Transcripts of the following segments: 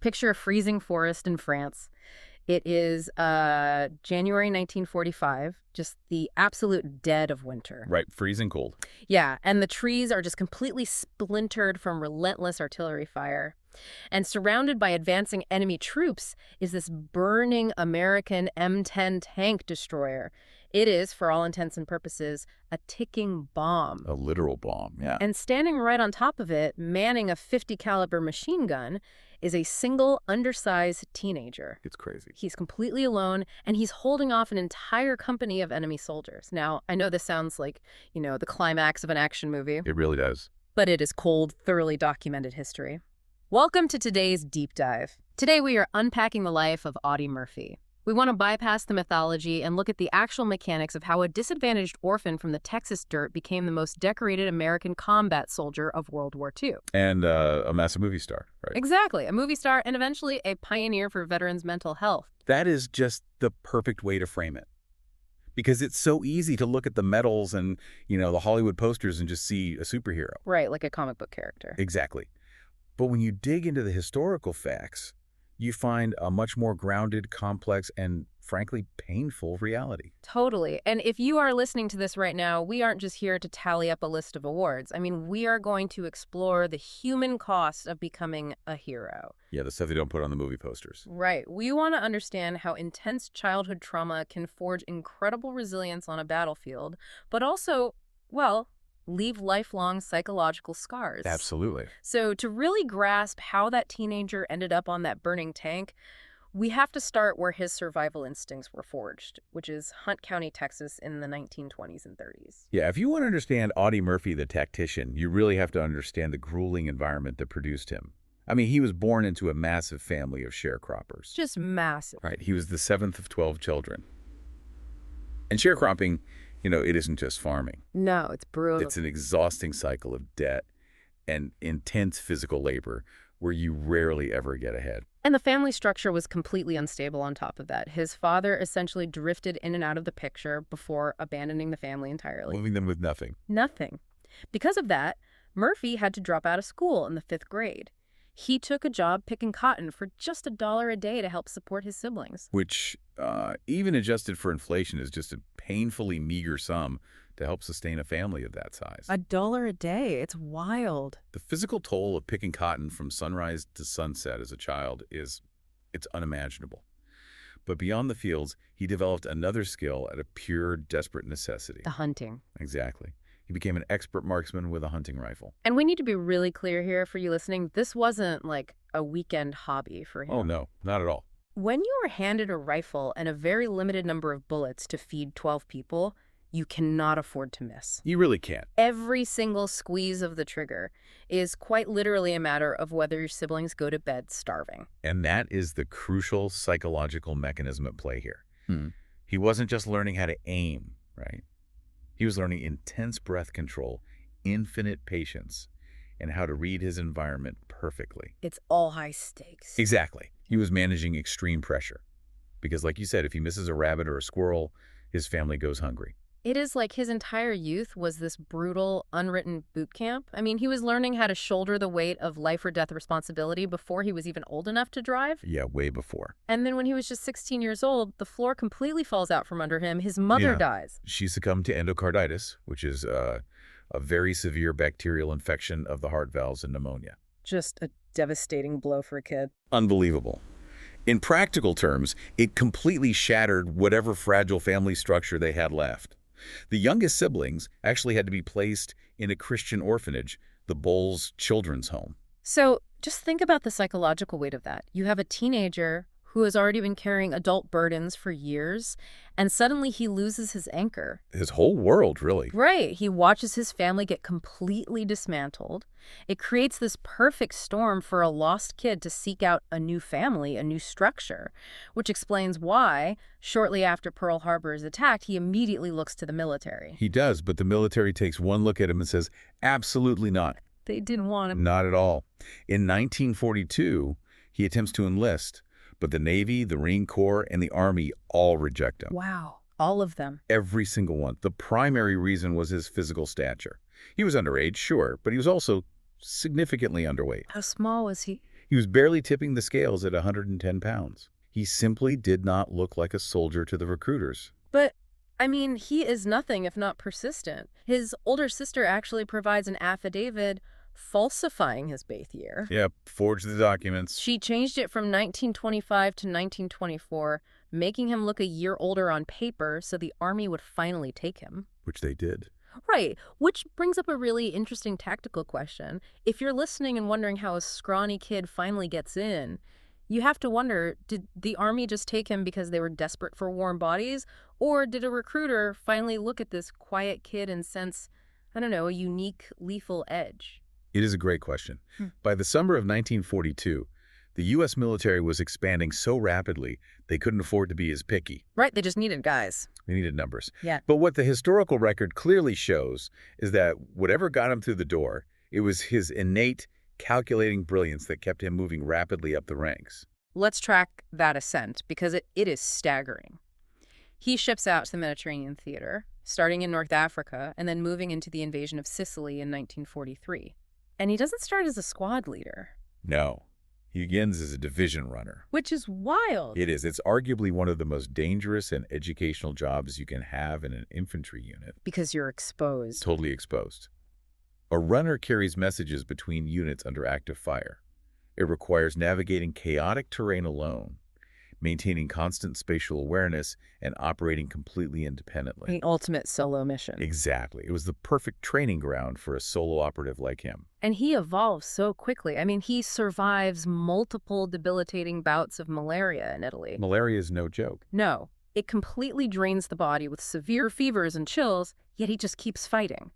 picture a freezing forest in France. It is January 1945, just the absolute dead of winter. Right, freezing cold. Yeah, and the trees are just completely splintered from relentless artillery fire. And surrounded by advancing enemy troops is this burning American M10 tank destroyer. It is, for all intents and purposes, a ticking bomb. A literal bomb, yeah. And standing right on top of it, manning a .50 caliber machine gun, is a single, undersized teenager. It's crazy. He's completely alone, and he's holding off an entire company of enemy soldiers. Now, I know this sounds like, the climax of an action movie. It really does. But it is cold, thoroughly documented history. Welcome to today's deep dive. Today we are unpacking the life of Audie Murphy. We want to bypass the mythology and look at the actual mechanics of how a disadvantaged orphan from the Texas dirt became the most decorated American combat soldier of World War II. And a massive movie star, right? Exactly. A movie star and eventually a pioneer for veterans' mental health. That is just the perfect way to frame it. Because it's so easy to look at the medals and, the Hollywood posters and just see a superhero. Right, like a comic book character. Exactly. But when you dig into the historical facts, you find a much more grounded, complex, and frankly, painful reality. Totally. And if you are listening to this right now, we aren't just here to tally up a list of awards. I mean, we are going to explore the human cost of becoming a hero. Yeah, the stuff they don't put on the movie posters. Right. We want to understand how intense childhood trauma can forge incredible resilience on a battlefield, but also, leave lifelong psychological scars. Absolutely. So to really grasp how that teenager ended up on that burning tank, we have to start where his survival instincts were forged, which is Hunt County, Texas in the 1920s and 30s. Yeah, if you want to understand Audie Murphy, the tactician, you really have to understand the grueling environment that produced him. I mean, he was born into a massive family of sharecroppers. Just massive. Right. He was the 7th of 12 children. And sharecropping, it isn't just farming. No, it's brutal. It's an exhausting cycle of debt and intense physical labor where you rarely ever get ahead. And the family structure was completely unstable on top of that. His father essentially drifted in and out of the picture before abandoning the family entirely. Leaving them with nothing. Nothing. Because of that, Murphy had to drop out of school in the 5th grade. He took a job picking cotton for just $1 a day to help support his siblings. Which, even adjusted for inflation, is just a painfully meager sum to help sustain a family of that size. $1 a day. It's wild. The physical toll of picking cotton from sunrise to sunset as a child it's unimaginable. But beyond the fields, he developed another skill out of pure, desperate necessity. The hunting. Exactly. He became an expert marksman with a hunting rifle. And we need to be really clear here for you listening. This wasn't like a weekend hobby for him. Oh, no, not at all. When you are handed a rifle and a very limited number of bullets to feed 12 people, you cannot afford to miss. You really can't. Every single squeeze of the trigger is quite literally a matter of whether your siblings go to bed starving. And that is the crucial psychological mechanism at play here. He wasn't just learning how to aim, right? He was learning intense breath control, infinite patience, and how to read his environment perfectly. It's all high stakes. Exactly. He was managing extreme pressure. Because like you said, if he misses a rabbit or a squirrel, his family goes hungry. It is like his entire youth was this brutal, unwritten boot camp. I mean, he was learning how to shoulder the weight of life or death responsibility before he was even old enough to drive. Yeah, way before. And then when he was just 16 years old, the floor completely falls out from under him. His mother dies. She succumbed to endocarditis, which is a very severe bacterial infection of the heart valves and pneumonia. Just a devastating blow for a kid. Unbelievable. In practical terms, it completely shattered whatever fragile family structure they had left. The youngest siblings actually had to be placed in a Christian orphanage, the Bowles Children's Home. So just think about the psychological weight of that. You have a teenager who has already been carrying adult burdens for years, and suddenly he loses his anchor. His whole world, really. Right. He watches his family get completely dismantled. It creates this perfect storm for a lost kid to seek out a new family, a new structure, which explains why, shortly after Pearl Harbor is attacked, he immediately looks to the military. He does, but the military takes one look at him and says, absolutely not. They didn't want him. Not at all. In 1942, he attempts to enlist, but the Navy, the Marine Corps, and the Army all reject him. Wow. All of them. Every single one. The primary reason was his physical stature. He was underage, sure, but he was also significantly underweight. How small was he? He was barely tipping the scales at 110 pounds. He simply did not look like a soldier to the recruiters. But, I mean, he is nothing if not persistent. His older sister actually provides an affidavit falsifying his Bath year. Yep, forged the documents. She changed it from 1925 to 1924, making him look a year older on paper so the Army would finally take him. Which they did. Right, which brings up a really interesting tactical question. If you're listening and wondering how a scrawny kid finally gets in, you have to wonder, did the Army just take him because they were desperate for warm bodies? Or did a recruiter finally look at this quiet kid and sense, I don't know, a unique, lethal edge? It is a great question. By the summer of 1942, the U.S. military was expanding so rapidly they couldn't afford to be as picky. Right, they just needed guys. They needed numbers. Yeah. But what the historical record clearly shows is that whatever got him through the door, it was his innate, calculating brilliance that kept him moving rapidly up the ranks. Let's track that ascent, because it is staggering. He ships out to the Mediterranean theater, starting in North Africa, and then moving into the invasion of Sicily in 1943. And he doesn't start as a squad leader. No. He begins as a division runner. Which is wild. It is. It's arguably one of the most dangerous and educational jobs you can have in an infantry unit. Because you're exposed. Totally exposed. A runner carries messages between units under active fire. It requires navigating chaotic terrain alone, maintaining constant spatial awareness, and operating completely independently. The ultimate solo mission. Exactly. It was the perfect training ground for a solo operative like him. And he evolves so quickly. I mean, he survives multiple debilitating bouts of malaria in Italy. Malaria is no joke. No. It completely drains the body with severe fevers and chills, yet he just keeps fighting.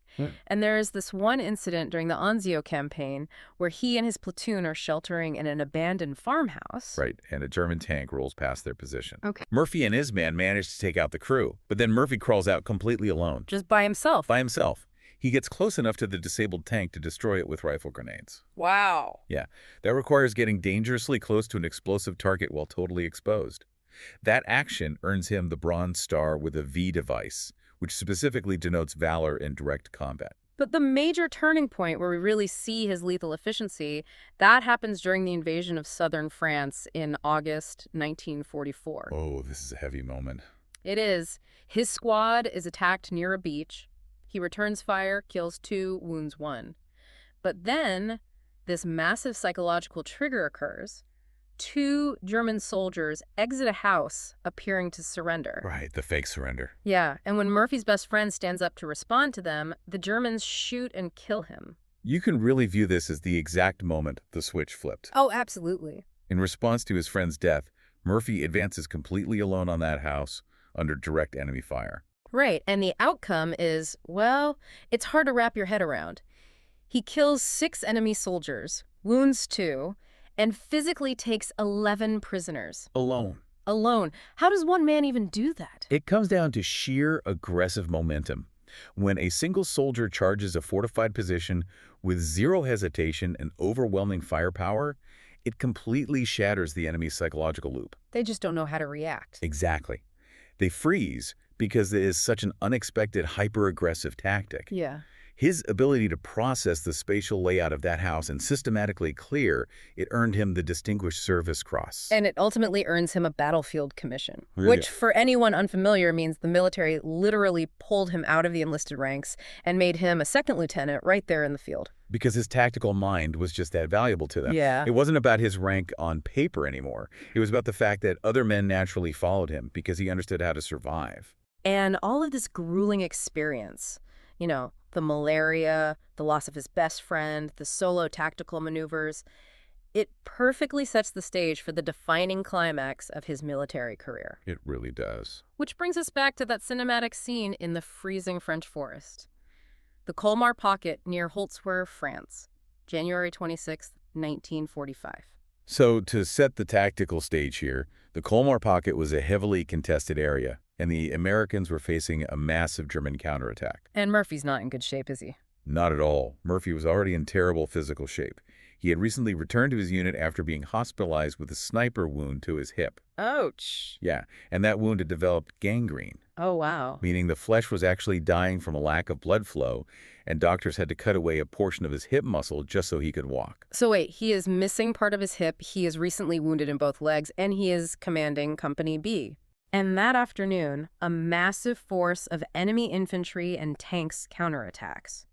And there is this one incident during the Anzio campaign where he and his platoon are sheltering in an abandoned farmhouse. Right, and a German tank rolls past their position. Okay. Murphy and his man manage to take out the crew, but then Murphy crawls out completely alone. Just by himself. By himself. He gets close enough to the disabled tank to destroy it with rifle grenades. Wow. Yeah, that requires getting dangerously close to an explosive target while totally exposed. That action earns him the Bronze Star with a V device, which specifically denotes valor in direct combat. But the major turning point where we really see his lethal efficiency, that happens during the invasion of southern France in August 1944. Oh, this is a heavy moment. It is. His squad is attacked near a beach. He returns fire, kills 2, wounds 1. But then this massive psychological trigger occurs. 2 German soldiers exit a house, appearing to surrender. Right, the fake surrender. Yeah, and when Murphy's best friend stands up to respond to them, the Germans shoot and kill him. You can really view this as the exact moment the switch flipped. Oh, absolutely. In response to his friend's death, Murphy advances completely alone on that house under direct enemy fire. Right, and the outcome is, well, it's hard to wrap your head around. He kills 6 enemy soldiers, wounds 2, and physically takes 11 prisoners. Alone. Alone. How does one man even do that? It comes down to sheer aggressive momentum. When a single soldier charges a fortified position with zero hesitation and overwhelming firepower, it completely shatters the enemy's psychological loop. They just don't know how to react. Exactly. They freeze because it is such an unexpected hyper-aggressive tactic. Yeah. His ability to process the spatial layout of that house and systematically clear, it earned him the Distinguished Service Cross. And it ultimately earns him a battlefield commission, Really? which for anyone unfamiliar means the military literally pulled him out of the enlisted ranks and made him a 2nd lieutenant right there in the field. Because his tactical mind was just that valuable to them. Yeah. It wasn't about his rank on paper anymore. It was about the fact that other men naturally followed him because he understood how to survive. And all of this grueling experience, you know, the malaria, the loss of his best friend, the solo tactical maneuvers, it perfectly sets the stage for the defining climax of his military career. It really does. Which brings us back to that cinematic scene in the freezing French forest. The Colmar Pocket near Holtzwer, France, January 26, 1945. So to set the tactical stage here, the Colmar Pocket was a heavily contested area, and the Americans were facing a massive German counterattack. And Murphy's not in good shape, is he? Not at all. Murphy was already in terrible physical shape. He had recently returned to his unit after being hospitalized with a sniper wound to his hip. Ouch. Yeah, and that wound had developed gangrene. Oh, wow. meaning the flesh was actually dying from a lack of blood flow, and doctors had to cut away a portion of his hip muscle just so he could walk. So wait, he is missing part of his hip, he is recently wounded in both legs, and he is commanding Company B. And that afternoon, a massive force of enemy infantry and tanks counterattacks.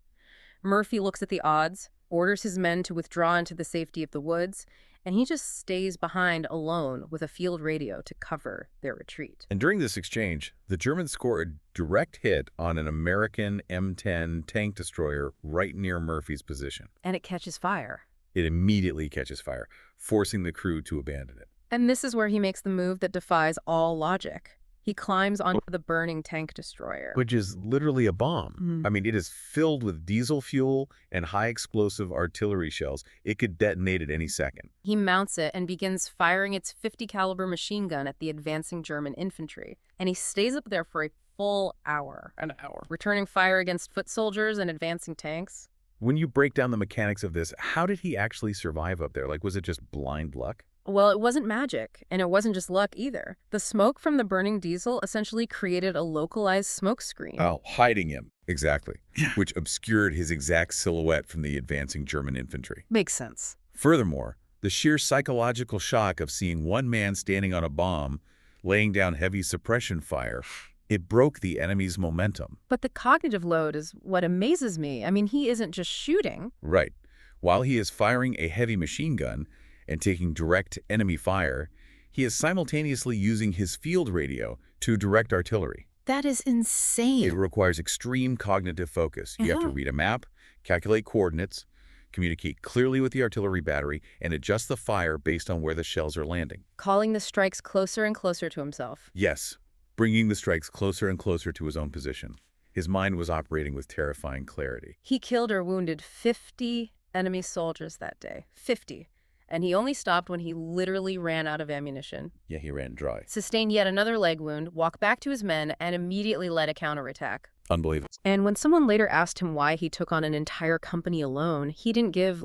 Murphy looks at the odds, orders his men to withdraw into the safety of the woods, and he just stays behind alone with a field radio to cover their retreat. And during this exchange, the Germans score a direct hit on an American M10 tank destroyer right near Murphy's position. And it catches fire. It immediately catches fire, forcing the crew to abandon it. And this is where he makes the move that defies all logic. He climbs onto the burning tank destroyer. Which is literally a bomb. I mean, it is filled with diesel fuel and high-explosive artillery shells. It could detonate at any second. He mounts it and begins firing its .50 caliber machine gun at the advancing German infantry. And he stays up there for a full hour. An hour. Returning fire against foot soldiers and advancing tanks. When you break down the mechanics of this, how did he actually survive up there? Like, was it just blind luck? Well, it wasn't magic, and it wasn't just luck either. The smoke from the burning diesel essentially created a localized smoke screen. Oh, hiding him. Exactly. Which obscured his exact silhouette from the advancing German infantry. Makes sense. Furthermore, the sheer psychological shock of seeing one man standing on a bomb, laying down heavy suppression fire, it broke the enemy's momentum. But the cognitive load is what amazes me. I mean, he isn't just shooting. Right. While he is firing a heavy machine gun and taking direct enemy fire, he is simultaneously using his field radio to direct artillery. That is insane. It requires extreme cognitive focus. You have to read a map, calculate coordinates, communicate clearly with the artillery battery, and adjust the fire based on where the shells are landing. Calling the strikes closer and closer to himself. Yes, bringing the strikes closer and closer to his own position. His mind was operating with terrifying clarity. He killed or wounded 50 enemy soldiers that day. 50. And he only stopped when he literally ran out of ammunition. Yeah, he ran dry. Sustained yet another leg wound, walked back to his men, and immediately led a counterattack. Unbelievable. And when someone later asked him why he took on an entire company alone, he didn't give,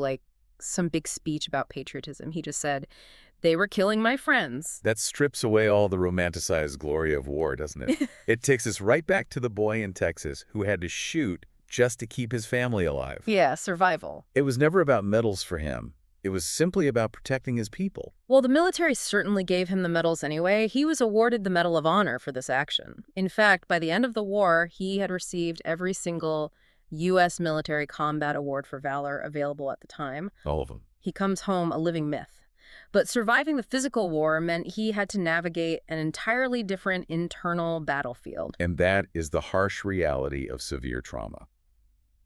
some big speech about patriotism. He just said, "They were killing my friends." That strips away all the romanticized glory of war, doesn't it? It takes us right back to the boy in Texas who had to shoot just to keep his family alive. Yeah, survival. It was never about medals for him. It was simply about protecting his people. Well, the military certainly gave him the medals anyway. He was awarded the Medal of Honor for this action. In fact, by the end of the war, he had received every single U.S. military combat award for valor available at the time. All of them. He comes home a living myth. But surviving the physical war meant he had to navigate an entirely different internal battlefield. And that is the harsh reality of severe trauma.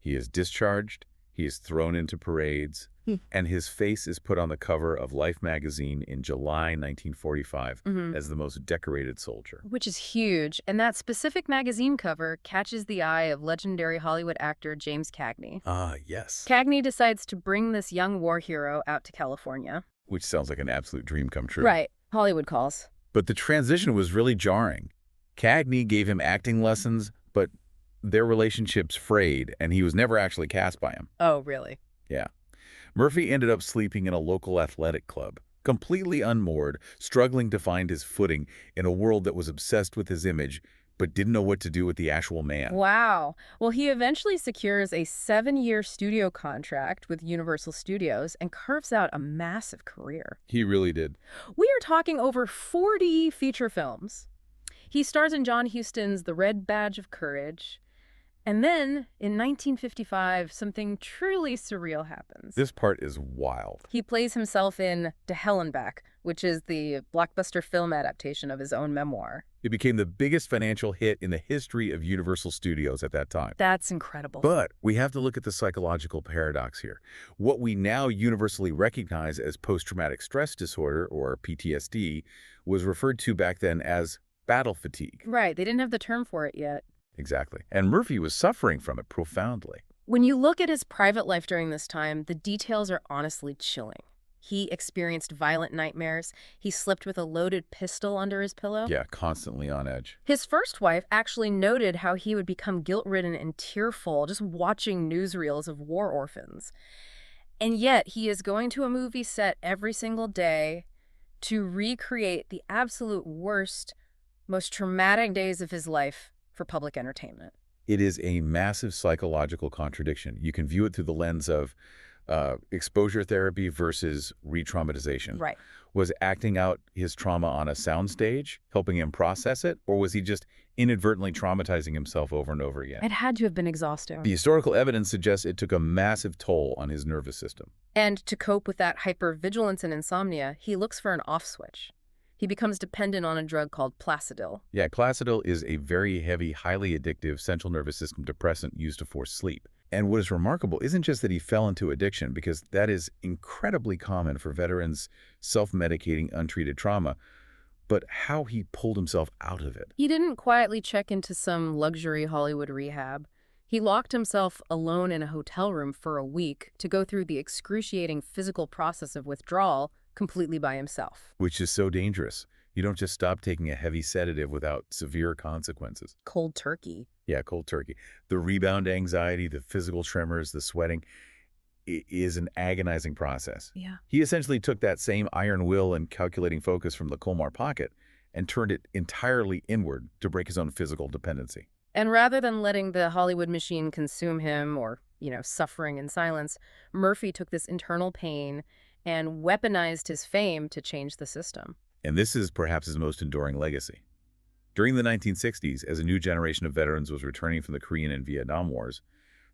He is discharged, he is thrown into parades, and his face is put on the cover of Life magazine in July 1945 as the most decorated soldier. Which is huge, and that specific magazine cover catches the eye of legendary Hollywood actor James Cagney. Ah, yes. Cagney decides to bring this young war hero out to California. Which sounds like an absolute dream come true. Right. Hollywood calls. But the transition was really jarring. Cagney gave him acting lessons, but their relationships frayed, and he was never actually cast by him. Oh, really? Yeah. Murphy ended up sleeping in a local athletic club, completely unmoored, struggling to find his footing in a world that was obsessed with his image, but didn't know what to do with the actual man. Wow. Well, he eventually secures a 7-year studio contract with Universal Studios and carves out a massive career. He really did. We are talking over 40 feature films. He stars in John Huston's The Red Badge of Courage. And then, in 1955, something truly surreal happens. This part is wild. He plays himself in To Hell and Back, which is the blockbuster film adaptation of his own memoir. It became the biggest financial hit in the history of Universal Studios at that time. That's incredible. But we have to look at the psychological paradox here. What we now universally recognize as post-traumatic stress disorder, or PTSD, was referred to back then as battle fatigue. Right, they didn't have the term for it yet. Exactly. And Murphy was suffering from it profoundly. When you look at his private life during this time, the details are honestly chilling. He experienced violent nightmares. He slept with a loaded pistol under his pillow. Yeah, constantly on edge. His first wife actually noted how he would become guilt-ridden and tearful just watching newsreels of war orphans. And yet, he is going to a movie set every single day to recreate the absolute worst Most traumatic days of his life for public entertainment. It is a massive psychological contradiction. You can view it through the lens of exposure therapy versus re-traumatization. Right. Was acting out his trauma on a soundstage helping him process it, or was he just inadvertently traumatizing himself over and over again? It had to have been exhausting. The historical evidence suggests it took a massive toll on his nervous system. And to cope with that hypervigilance and insomnia, he looks for an off switch. He becomes dependent on a drug called Placidyl. Yeah, Placidyl is a very heavy, highly addictive central nervous system depressant used to force sleep. And what is remarkable isn't just that he fell into addiction, because that is incredibly common for veterans self-medicating untreated trauma, but how he pulled himself out of it. He didn't quietly check into some luxury Hollywood rehab. He locked himself alone in a hotel room for a week to go through the excruciating physical process of withdrawal completely by himself. Which is so dangerous. You don't just stop taking a heavy sedative without severe consequences. Cold turkey. Yeah, cold turkey. The rebound anxiety, the physical tremors, the sweating, is an agonizing process. Yeah. He essentially took that same iron will and calculating focus from the Colmar Pocket and turned it entirely inward to break his own physical dependency. And rather than letting the Hollywood machine consume him or, suffering in silence, Murphy took this internal pain and weaponized his fame to change the system. And this is perhaps his most enduring legacy. During the 1960s, as a new generation of veterans was returning from the Korean and Vietnam Wars,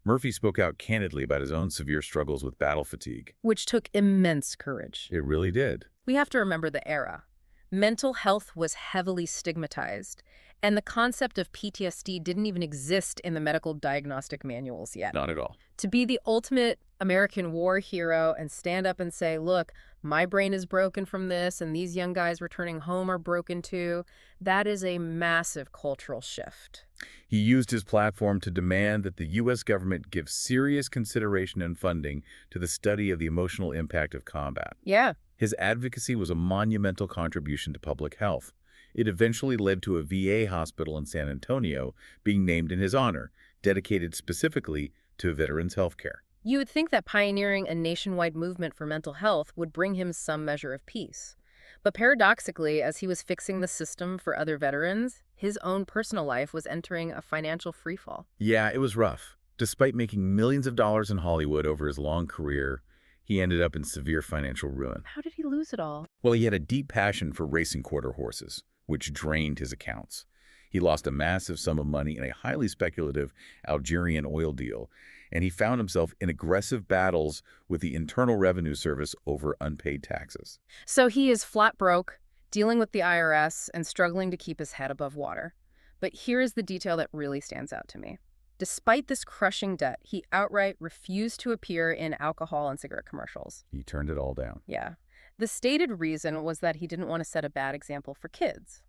Murphy spoke out candidly about his own severe struggles with battle fatigue. Which took immense courage. It really did. We have to remember the era. Mental health was heavily stigmatized, and the concept of PTSD didn't even exist in the medical diagnostic manuals yet. Not at all. To be the ultimate American war hero and stand up and say, look, my brain is broken from this, and these young guys returning home are broken too, that is a massive cultural shift. He used his platform to demand that the U.S. government give serious consideration and funding to the study of the emotional impact of combat. Yeah. His advocacy was a monumental contribution to public health. It eventually led to a VA hospital in San Antonio being named in his honor, dedicated specifically to veterans' health care. You would think that pioneering a nationwide movement for mental health would bring him some measure of peace. But paradoxically, as he was fixing the system for other veterans, his own personal life was entering a financial freefall. Yeah, it was rough. Despite making millions of dollars in Hollywood over his long career, he ended up in severe financial ruin. How did he lose it all? Well, he had a deep passion for racing quarter horses, which drained his accounts. He lost a massive sum of money in a highly speculative Algerian oil deal, and he found himself in aggressive battles with the Internal Revenue Service over unpaid taxes. So he is flat broke, dealing with the IRS, and struggling to keep his head above water. But here is the detail that really stands out to me. Despite this crushing debt, he outright refused to appear in alcohol and cigarette commercials. He turned it all down. Yeah. The stated reason was that he didn't want to set a bad example for kids.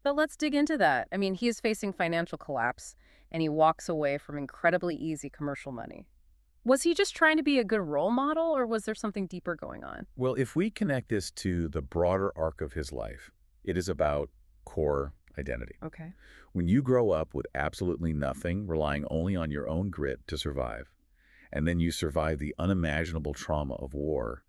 But let's dig into that. I mean, he is facing financial collapse, and he walks away from incredibly easy commercial money. Was he just trying to be a good role model, or was there something deeper going on? Well, if we connect this to the broader arc of his life, it is about core identity. Okay. When you grow up with absolutely nothing, relying only on your own grit to survive, and then you survive the unimaginable trauma of war,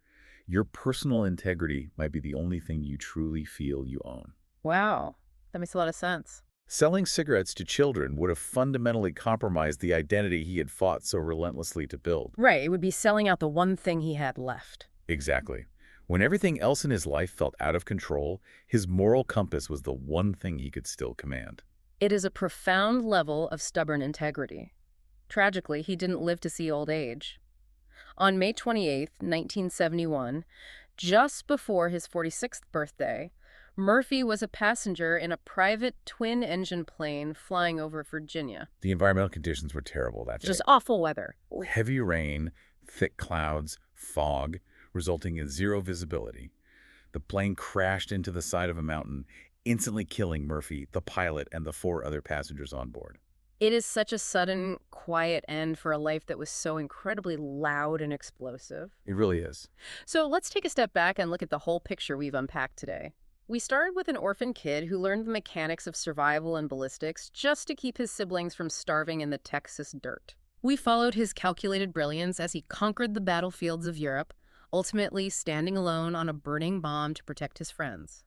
your personal integrity might be the only thing you truly feel you own. Wow. That makes a lot of sense. Selling cigarettes to children would have fundamentally compromised the identity he had fought so relentlessly to build. Right. It would be selling out the one thing he had left. Exactly. When everything else in his life felt out of control, his moral compass was the one thing he could still command. It is a profound level of stubborn integrity. Tragically, he didn't live to see old age. On May 28, 1971, just before his 46th birthday, Murphy was a passenger in a private twin-engine plane flying over Virginia. The environmental conditions were terrible that day. Just awful weather. Heavy rain, thick clouds, fog, resulting in zero visibility. The plane crashed into the side of a mountain, instantly killing Murphy, the pilot, and the 4 other passengers on board. It is such a sudden, quiet end for a life that was so incredibly loud and explosive. It really is. So let's take a step back and look at the whole picture we've unpacked today. We started with an orphan kid who learned the mechanics of survival and ballistics just to keep his siblings from starving in the Texas dirt. We followed his calculated brilliance as he conquered the battlefields of Europe, ultimately standing alone on a burning bomb to protect his friends.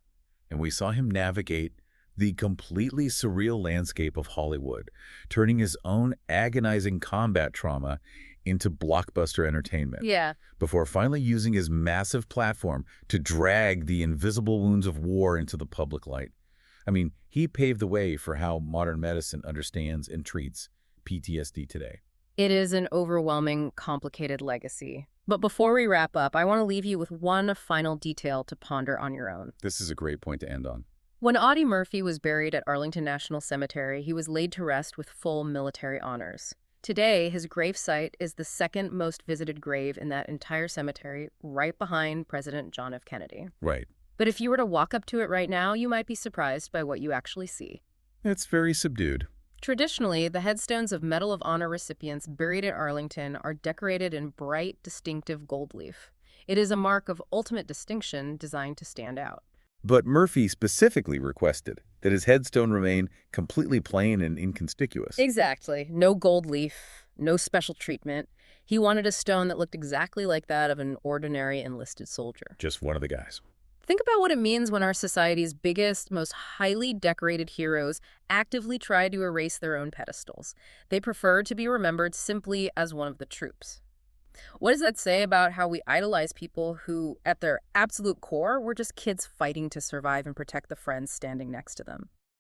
And we saw him navigate the completely surreal landscape of Hollywood, turning his own agonizing combat trauma into blockbuster entertainment. Yeah. Before finally using his massive platform to drag the invisible wounds of war into the public light. I mean, he paved the way for how modern medicine understands and treats PTSD today. It is an overwhelming, complicated legacy. But before we wrap up, I want to leave you with one final detail to ponder on your own. This is a great point to end on. When Audie Murphy was buried at Arlington National Cemetery, he was laid to rest with full military honors. Today, his gravesite is the second most visited grave in that entire cemetery, right behind President John F. Kennedy. Right. But if you were to walk up to it right now, you might be surprised by what you actually see. It's very subdued. Traditionally, the headstones of Medal of Honor recipients buried at Arlington are decorated in bright, distinctive gold leaf. It is a mark of ultimate distinction designed to stand out. But Murphy specifically requested that his headstone remain completely plain and inconspicuous. Exactly. No gold leaf, no special treatment. He wanted a stone that looked exactly like that of an ordinary enlisted soldier. Just one of the guys. Think about what it means when our society's biggest, most highly decorated heroes actively try to erase their own pedestals. They prefer to be remembered simply as one of the troops. What does that say about how we idolize people who, at their absolute core, were just kids fighting to survive and protect the friends standing next to them?